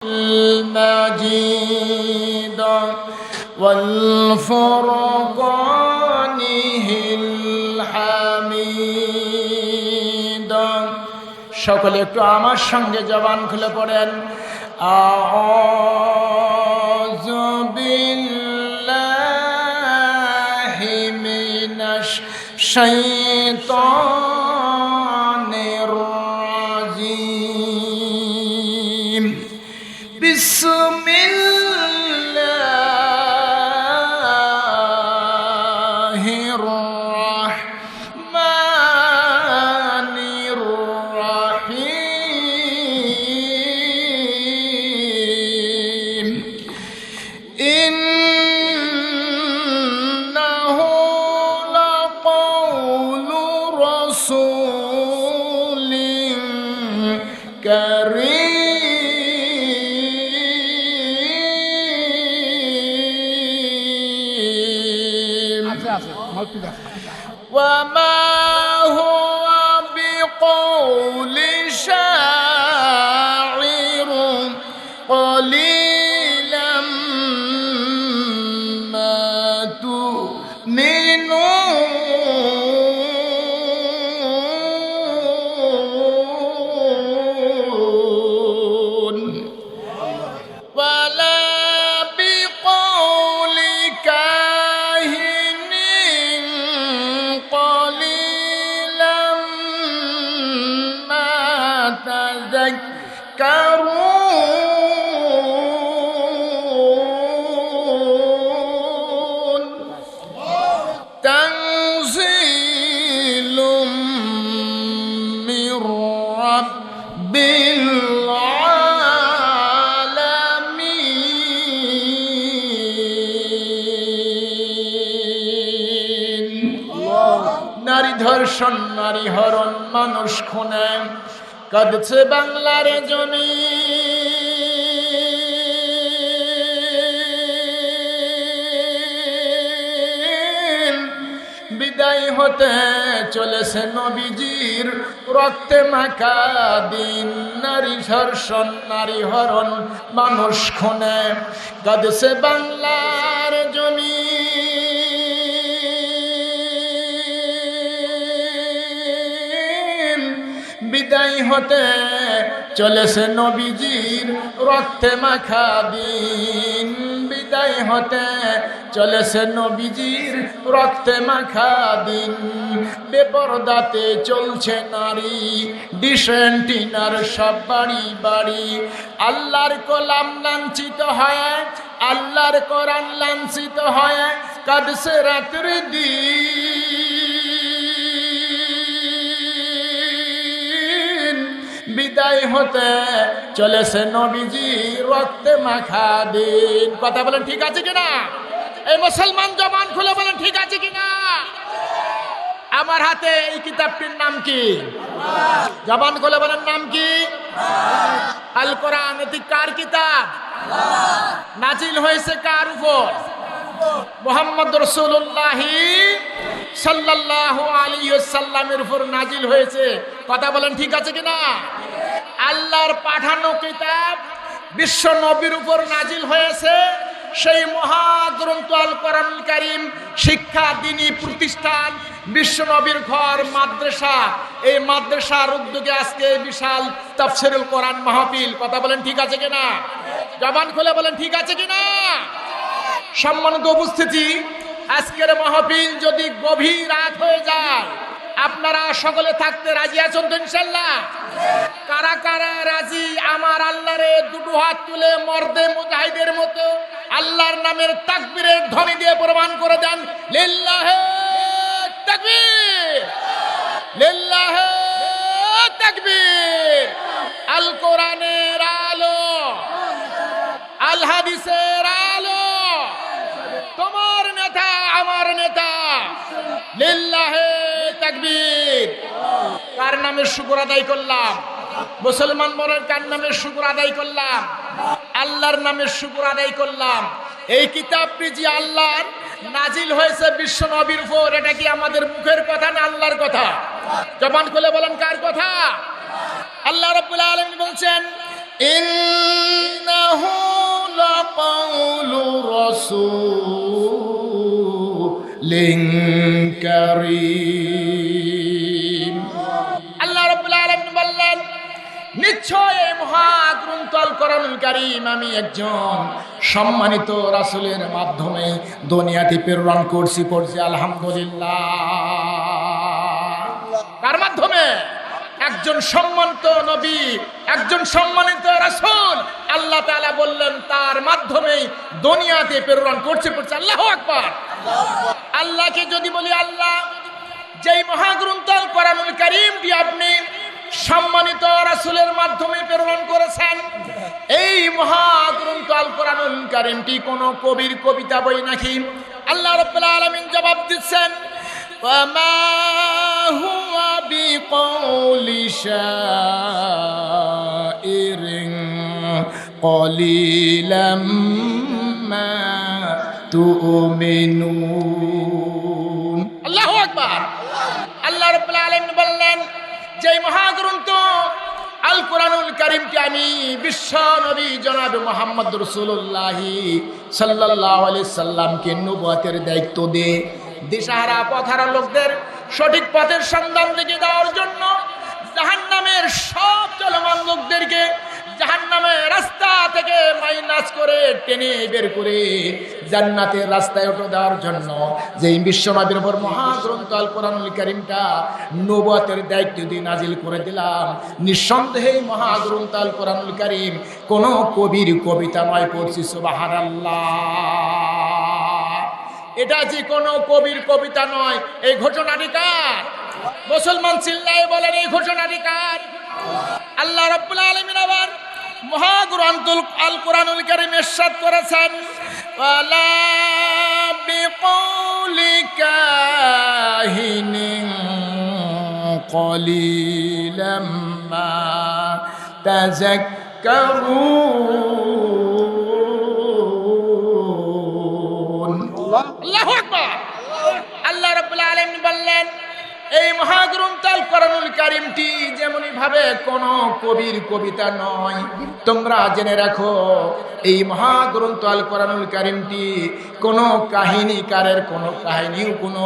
المجيد والفرقان الحميد সকলে একটু আমার সঙ্গে জবান খুলে পড়েন আউযু বিল্লাহি মিনাশ শাইতানির রাজিম বিসমিল্লাহির রাহমানির রাহিম ইন্নাহু লাকাউলু রাসূলিন কারীম وما هو بقول شاعر قليلا ما تؤمنون ولا بقول كاهن قليلا ما تذكرون تنزيل من رب العالمين নারী ধর্ষণ নারী হরণ মানুষ খুনে কাঁদছে বাংলার জমিন বিদায় হতে চলেছে নবীজির রক্তে মাখা দিন নারী ধর্ষণ নারী হরণ মানুষ খুনে কাঁদছে বাংলার জমিন বিদায় হতে চলেছে নবীজির রক্তে মাখা দিন বিদায় হতে চলেছে নবীজির রক্তে মাখা দিন বেপরদাতে চলছে নারী ডিসেন্টিনার সব বাড়ি বাড়ি আল্লাহর কলাম লাঞ্ছিত হয় আল্লাহর কোরআন লাঞ্ছিত হয় কাঁদছে রাতের দিন বিদায় হতে চলেছে নবীজি রক্তে মাখা দিন কথা বলেন ঠিক আছে কিনা এই মুসলমান জবান খুলে বলেন ঠিক আছে কিনা আমার হাতে এই কিতাবটির নাম কি জবান খুলে বলেন নাম কি আল কোরআন এটি কার কিতাব নাজিল হয়েছে কার উপর মুহাম্মদ রাসূলুল্লাহ সাল্লাল্লাহু আলাইহি ওয়াসাল্লামের উপর নাজিল হয়েছে কথা বলেন ঠিক আছে কিনা আল্লাহর পাঠানো কিতাব বিশ্ব নবীর উপর নাজিল হয়েছে সেই মহাগ্রন্থ আল কোরআনুল কারীম শিক্ষা দ্বীনি প্রতিষ্ঠান বিশ্ব নবীর ঘর মাদ্রাসা এই মাদ্রাসার উদ্যোগে আজকে বিশাল তাফসীরুল কোরআন মাহফিল কথা বলেন ঠিক আছে কিনা জবান খুলে বলেন ঠিক আছে কিনা সম্মানিত উপস্থিতি আজকের মাহফিল যদি গভীর রাত হয়ে যায় আপনারা সকলে থাকতে রাজি আছেন তো ইনশাআল্লাহ কারা কারা রাজি আমার আল্লাহরে দুটো হাত তুলে মর্দে মুজাহিদের মতো আল্লাহর নামের তাকবীরের ধ্বনি দিয়ে প্রমাণ করে দেন লিল্লাহি তাকবীর লিল্লাহি তাকবীর আল কোরআনের আলো আল হাদিসের আলো তোমার নেতা আমার নেতা লিল্লাহি তাকবীর কার নামে শুকর আদায় করলাম মুসলমান বলেন কার নামে শুকর আদায় করলাম আল্লাহর নামে শুকর আদায় করলাম এই কিতাবটি যে আল্লাহর নাজিল হয়েছে বিশ্ব নবীর উপর এটা কি আমাদের মুখের কথা না আল্লাহর কথা জবান খুলে বলেন কার কথা আল্লাহ রাব্বুল আলামিন বলছেন ইন্নাহু লাকাউলু রাসূলিন কারীম। আল্লাহ রাব্বুল আলামিন বললেন, নিশ্চয় এই মহাগ্রন্থ আল কোরআনুল কারীম আমি একজন সম্মানিত রাসূলের মাধ্যমে দুনিয়াতে প্রেরণ করছি। পড়ছি আলহামদুলিল্লাহ। কার মাধ্যমে? একজন সম্মানিত নবী, একজন সম্মানিত রাসূল আল্লাহ তাআলা বললেন তার মাধ্যমেই দুনিয়াতে প্রেরণ করছে। পড়ছে আল্লাহু আকবার। আল্লাহকে যদি বলি, আল্লাহ যেই মহাগ্রন্থ আল কোরআনুল কারীমটি আপনি সম্মানিত রাসূলের মাধ্যমে প্রেরণ করেছেন, এই মহাগ্রন্থ আল কোরআনুল কারীমটি কোন কবির কবিতা বই নাকি? আল্লাহ রাব্বুল আলামিন জবাব দিচ্ছেন, ওয়ামা হুয়া বিকাউলি শাইরিন ক্বালিলাম মা তুমিনুন। আল্লাহু আকবার। আল্লাহ রাব্বুল আলামিন বললেন, যে মহাগ্রন্থ আল কোরআনুল কারীমকে আমি বিশ্ব নবী জনাব মুহাম্মদ রাসূলুল্লাহ সাল্লাল্লাহু আলাইহি সাল্লামকে নবুয়তের দায়িত্ব দিয়ে দিশাহারা পথহারা লোকদের সঠিক পথের সন্ধান দিকে দেওয়ার জন্য জাহান্নামের সব চলমান লোকদেরকে জাহান্নামের রাস্তা থেকে মাইনাস করে টেনে বের করে জান্নাতের রাস্তায় উঠে দেওয়ার জন্য যে বিশ্বনবীর উপর মহাগ্রন্থ আল কোরআনুল কারীমটা নবুয়তের দায়িত্ব দিয়ে নাজিল করে দিলাম, নিঃসন্দেহে মহাগ্রন্থ আল কোরআনুল কারীম কোন কবির কবিতা নয়। পড়ছি সুবহানাল্লাহ। এটা যে কোনো কবির কবিতা নয়। এই ঘটনাটি কার? মুসলমান চিল্লায়ে বলেন, এই ঘটনাটি কার? আল্লাহ রাব্বুল আলামিন আবার মহাগ্রন্থ আল কোরআনুল কারীম ইরশাদ করেছেন, ওয়ালা বিকাউলি কাহিনিন ক্বালিলাম মা তাযাক্কারুন। আল্লাহু আকবার। আল্লাহ রাব্বুল আলামিন বললেন, এই মহাগ্রন্থ আল কোরআনুল কারীমটি যেমনি ভাবে কোন কবির কবিতা নয়, তোমরা জেনে রাখো এই মহাগ্রন্থ আল কোরআনুল কারীমটি কোন কাহিনীকারের কোন কাহিনীও কোন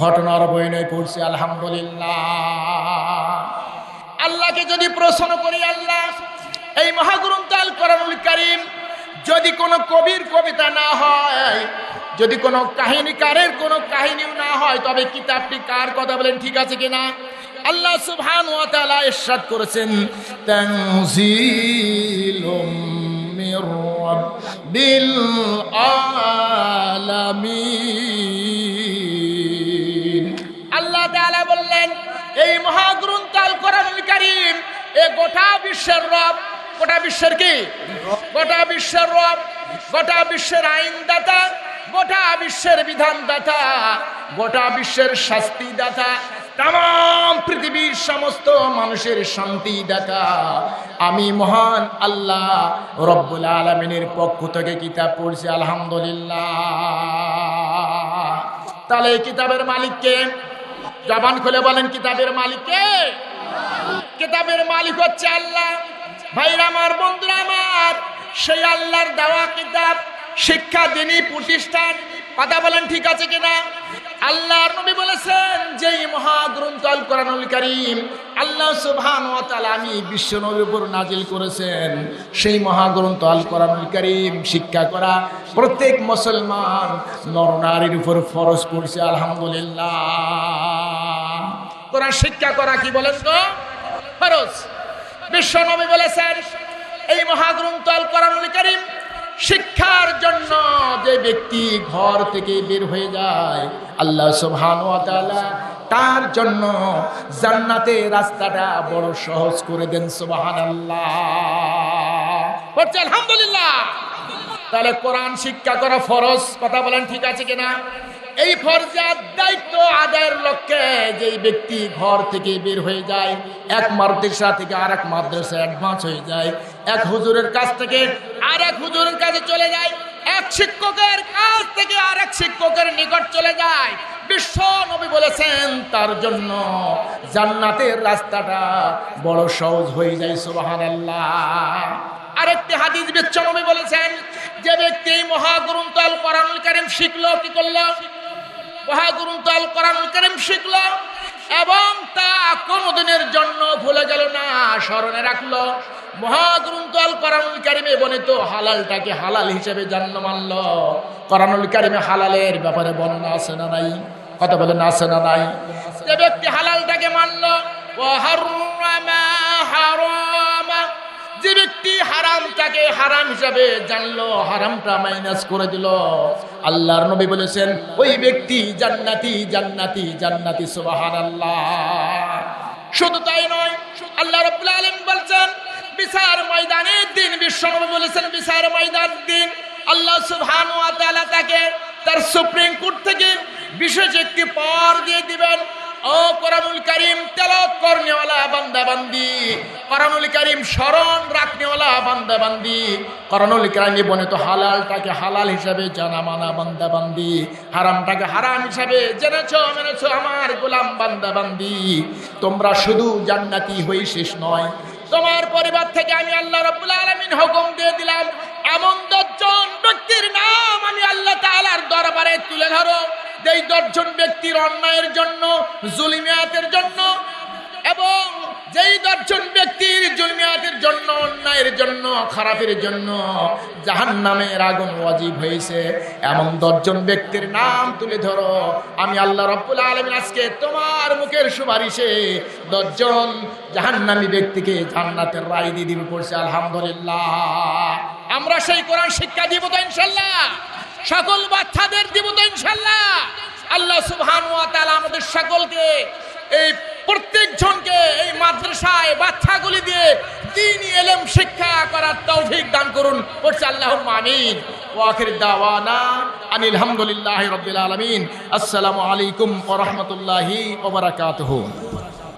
ঘটনার বই নয়। পড়ছি আলহামদুলিল্লাহ। আল্লাহকে যদি প্রশ্ন করি, আল্লাহ এই মহাগ্রন্থ আল কোরআনুল কারীম যদি কোনো কবির কবিতা না হয়, যদি কোনো কাহিনীকারের কোনো কাহিনীও না হয়, তবে কিতাবটি কার? কথা বলেন, ঠিক আছে কিনা? আল্লাহ সুবহানাহু ওয়া তাআলা ইরশাদ করেছেন, তানজিলুম মির রাব্বিল আলামিন। আল্লাহ তাআলা বললেন, এই মহাগ্রন্থ আল কোরআনুল কারীম এ গোটা বিশ্বের রব। গোটা বিশ্বের কি? গোটা বিশ্বের রব, গোটা বিশ্বের আইনদাতা, গোটা বিশ্বের বিধানদাতা, গোটা বিশ্বের শাস্তিদাতা, तमाम পৃথিবীর সমস্ত মানুষের শান্তিদাতা আমি মহান আল্লাহ রব্বুল আলামিনের পক্ষ থেকে কিতাব পড়ছি আলহামদুলিল্লাহ। তাহলে এই কিতাবের মালিক কে? জবান খুলে বলেন, কিতাবের মালিক কে? কিতাবের মালিক হচ্ছে আল্লাহ। ভাইরা আমার, বন্ধুরা আমার, সেই আল্লাহর দেওয়া কিতাব, শিক্ষা দিনী প্রতিষ্ঠান। কথা বলেন, ঠিক আছে কিনা? আল্লাহর নবী বলেছেন, যেই মহাগ্রন্থ আল কোরআনুল কারীম আল্লাহ সুবহানাহু ওয়া তাআলা আমি বিশ্ব নবীর উপর নাজিল করেছেন, সেই মহাগ্রন্থ আল কোরআনুল কারীম শিক্ষা করা প্রত্যেক মুসলমান নরনারীর উপর ফরজ পড়ছে আলহামদুলিল্লাহ। কোরআন শিক্ষা করা কি বলেন তো? ফরজ। বিশ্ব নবী বলেছেন, এই মহাগ্রন্থ আল কোরআনুল কারীম শিক্ষার জন্য যে ব্যক্তি ঘর থেকে বের হয়ে যায়, আল্লাহ সুবহানাহু ওয়া তাআলা তার জন্য জান্নাতের রাস্তাটা বড় সহজ করে দেন। সুবহানাল্লাহ, পড়ছি আলহামদুলিল্লাহ। তাহলে কোরআন শিক্ষা করা ফরজ। কথা বলেন, ঠিক আছে কিনা? এই ফরজের দায়িত্ব আদায়ের লক্ষ্যে যেই ব্যক্তি ঘর থেকে বের হয়ে যায়, এক মাদ্রাসা থেকে আরেক মাদ্রাসা অ্যাডভান্স হয়ে যায়, এক হুজুরের কাছ থেকে আরেক হুজুরের কাছে চলে যায়, এক শিক্ষকের কাছ থেকে আরেক শিক্ষকের নিকট চলে যায়, বিশ্ব নবী বলেছেন তার জন্য জান্নাতের রাস্তাটা বড় সহজ হয়ে যায়। সুবহানাল্লাহ। আরেকটি হাদিস বিশ্ব নবী বলেছেন, যে ব্যক্তি এই মহাগ্রন্থ আল কোরআনুল কারীম শিখলো, কি করলো? মহাগ্রন্থ আল কোরআনুল কারীম শিখলো এবং তা কোনদিনের জন্য ভুলে গেল না, স্মরণে রাখলো। মহাগ্রন্থ আল কোরআনুল কারীমে বর্ণিত হালালটাকে হালাল হিসেবে জানলো, মানলো। কোরআনুল কারীমে হালালের ব্যাপারে বর্ণনা আছে না নাই? কথা বলেন, আছে না নাই? যে ব্যক্তি হালালটাকে মানলো, ওয়া হাররামা হারামা, যে ব্যক্তি হারামটাকে হারাম হিসাবে জানলো, হারামটা মাইনাস করে দিল, আল্লাহর নবী বলেছেন ওই ব্যক্তি জান্নাতি জান্নাতি জান্নাতি। সুবহানাল্লাহ। শুধু তাই নয়, আল্লাহ রাব্বুল আলামিন বলেছেন বিচার ময়দানের দিন, বিশ্বনবী বলেছেন বিচার ময়দানের দিন আল্লাহ সুবহানাহু ওয়া তাআলা তাকে তার সুপ্রিম কোর্ট থেকে বিশেষ একটি পাওয়ার দিয়ে দিবেন। ও কোরআনুল কারীম তেলাওয়াত করনেওয়ালা বান্দা বান্দি, কোরআনুল কারীম স্মরণ রাখনেওয়ালা বান্দা বান্দি, কোরআনুল কারীমে বর্ণিত হালালটাকে হালাল হিসাবে জানা মানা বান্দা বান্দি, হারামটাকে হারাম হিসাবে জেনেছো মেনেছো আমার গোলাম বান্দা বান্দি, তোমরা শুধু জান্নাতি হয়ে শেষ নয়, তোমার পরিবার থেকে আমি আল্লাহ রাব্বুল আলামিন হুকুম দিয়ে দিলাম এমন 10 জন ব্যক্তির নাম আমি আল্লাহ তাআলার দরবারে তুলে ধরো, যেই 10 জন ব্যক্তির অন্যায়ের জন্য, জুলমিয়াতের জন্য, এবং যেই 10 জন ব্যক্তির জুলমিয়াতের জন্য, অন্যায়ের জন্য, খারাপের জন্য জাহান্নামের আগুন ওয়াজিব হয়েছে, এমন 10 জন ব্যক্তির নাম তুলে ধরো। আমি আল্লাহ রাব্বুল আলামিন আজকে তোমার মুখের সুপারিশে 10 জন জাহান্নামী ব্যক্তিকে জান্নাতের রায় দিয়ে দিব। পড়ছে আলহামদুলিল্লাহ। আমরা সেই কোরআন শিক্ষা দিব তো ইনশাআল্লাহ, সকল বাচ্চাদের দিব তো ইনশাআল্লাহ। আল্লাহ সুবহানাহু ওয়া তাআলা আমাদের সকলকে, এই প্রত্যেক জনকে এই মাদ্রাসায় বাচ্চাগুলি দিয়ে দ্বীনি ইলম শিক্ষা করার তৌফিক দান করুন। পড়ছে আল্লাহুম্মা আমিন। ওয়া আখির দাওয়ানা আনিল হামদুলিল্লাহি রাব্বিল আলামিন। আসসালামু আলাইকুম ওয়া রাহমাতুল্লাহি ওয়া বারাকাতুহু।